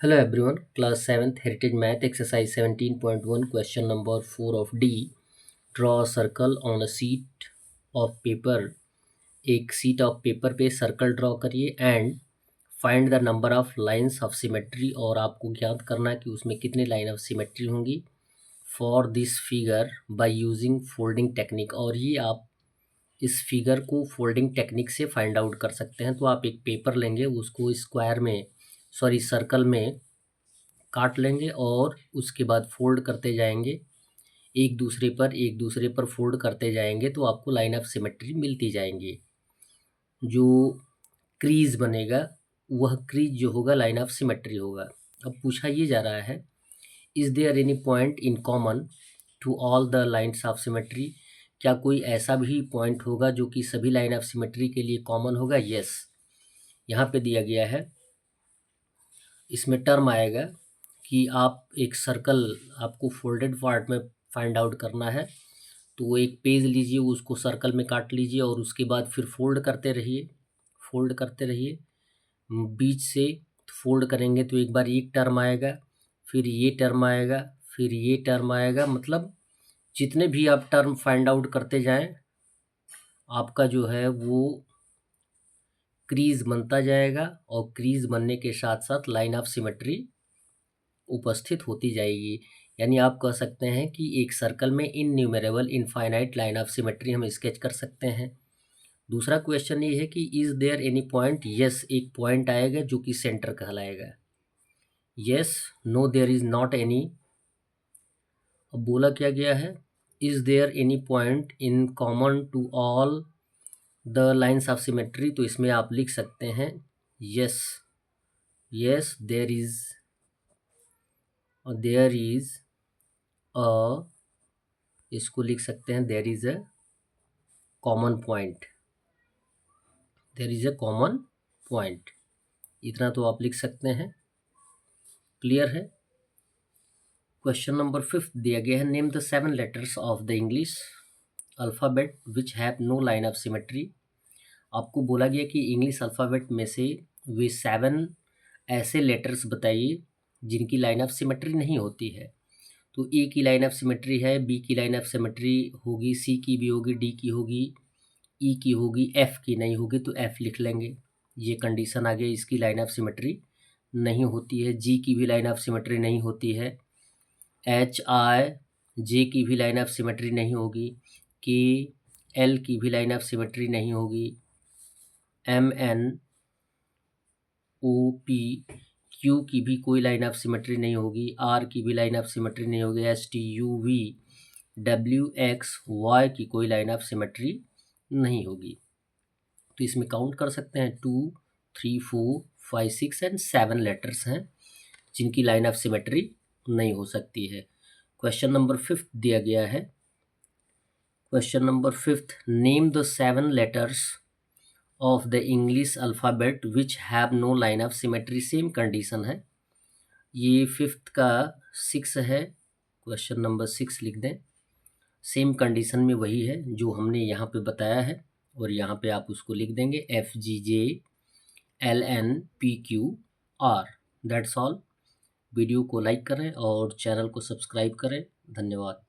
Hello everyone, class 7th Heritage Math exercise 17.1 question number 4 of D. Draw a circle on a sheet of paper. एक sheet of paper पे circle draw करिए and find the number of lines of symmetry, और आपको ज्ञात करना है कि उसमें कितनी लाइन ऑफ सिमेट्री होंगी for this figure by using folding technique. और ये आप इस फिगर को फोल्डिंग टेक्निक से फाइंड आउट कर सकते हैं। तो आप एक पेपर लेंगे, उसको स्क्वायर में सर्कल में काट लेंगे और उसके बाद फोल्ड करते जाएंगे, एक दूसरे पर फोल्ड करते जाएंगे तो आपको लाइन ऑफ सिमेट्री मिलती जाएंगी। जो क्रीज बनेगा वह क्रीज जो होगा लाइन ऑफ सिमेट्री होगा। अब पूछा ये जा रहा है, is there any point in common to all the lines of symmetry? क्या कोई ऐसा भी पॉइंट होगा जो कि सभी लाइन ऑफ सिमेट्री के लिए कॉमन होगा? यस। यहाँ पे दिया गया है, इसमें टर्म आएगा कि आप एक सर्कल, आपको फोल्डेड पार्ट में फाइंड आउट करना है। तो एक पेज लीजिए, उसको सर्कल में काट लीजिए और उसके बाद फिर फोल्ड करते रहिए, फोल्ड करते रहिए। बीच से फोल्ड करेंगे तो एक बार एक टर्म आएगा, फिर ये टर्म आएगा, फिर ये टर्म आएगा। मतलब जितने भी आप टर्म फाइंड आउट करते जाएं, आपका जो है वो क्रीज बनता जाएगा और क्रीज बनने के साथ साथ लाइन ऑफ सिमेट्री उपस्थित होती जाएगी। यानी आप कह सकते हैं कि एक सर्कल में innumerable infinite line of symmetry हम स्केच कर सकते हैं। दूसरा क्वेश्चन ये है कि is there any point? Yes, एक पॉइंट आएगा जो कि सेंटर कहलाएगा। Yes, no there is not any. अब बोला क्या गया है, is there any point in common to all the lines of symmetry? तो इसमें आप लिख सकते हैं yes, yes there is a, इसको लिख सकते हैं there is a common point, there is a common point. इतना तो आप लिख सकते हैं। क्लियर है? क्वेश्चन नंबर 5 दिया गया है, name the 7 letters of the English alphabet which have no line of symmetry. आपको बोला गया कि इंग्लिश अल्फ़ाबेट में से वे 7 ऐसे लेटर्स बताइए जिनकी लाइन ऑफ सिमेट्री नहीं होती है। तो ए की लाइन ऑफ सिमेट्री है, बी की लाइन ऑफ सिमेट्री होगी, सी की भी होगी, डी की होगी, ई की होगी, एफ की नहीं होगी तो एफ लिख लेंगे। ये कंडीशन आ गई, इसकी लाइन ऑफ सिमेट्री नहीं होती है। जी की भी लाइन ऑफ सिमेट्री नहीं होती है। एच आई जे की भी लाइन ऑफ सिमेट्री नहीं होगी। के एल की भी लाइन ऑफ सिमेट्री नहीं होगी। M N O P Q की भी कोई लाइन ऑफ सिमेट्री नहीं होगी। आर की भी लाइन ऑफ सिमेट्री नहीं होगी। S T U V W X Y की कोई लाइन ऑफ सिमेट्री नहीं होगी। तो इसमें काउंट कर सकते हैं 2 3 4 5 6 एंड 7 लेटर्स हैं जिनकी लाइन ऑफ सिमेट्री नहीं हो सकती है। क्वेश्चन नंबर 5 दिया गया है, question number 5, name the 7 letters of the English alphabet which have no line of symmetry. Same condition है, ये 5th का 6 है, क्वेश्चन नंबर 6 लिख दें। सेम कंडीशन में वही है जो हमने यहाँ पे बताया है और यहाँ पे आप उसको लिख देंगे F G J L N P Q R. That's all. Video को लाइक करें और चैनल को सब्सक्राइब करें। धन्यवाद।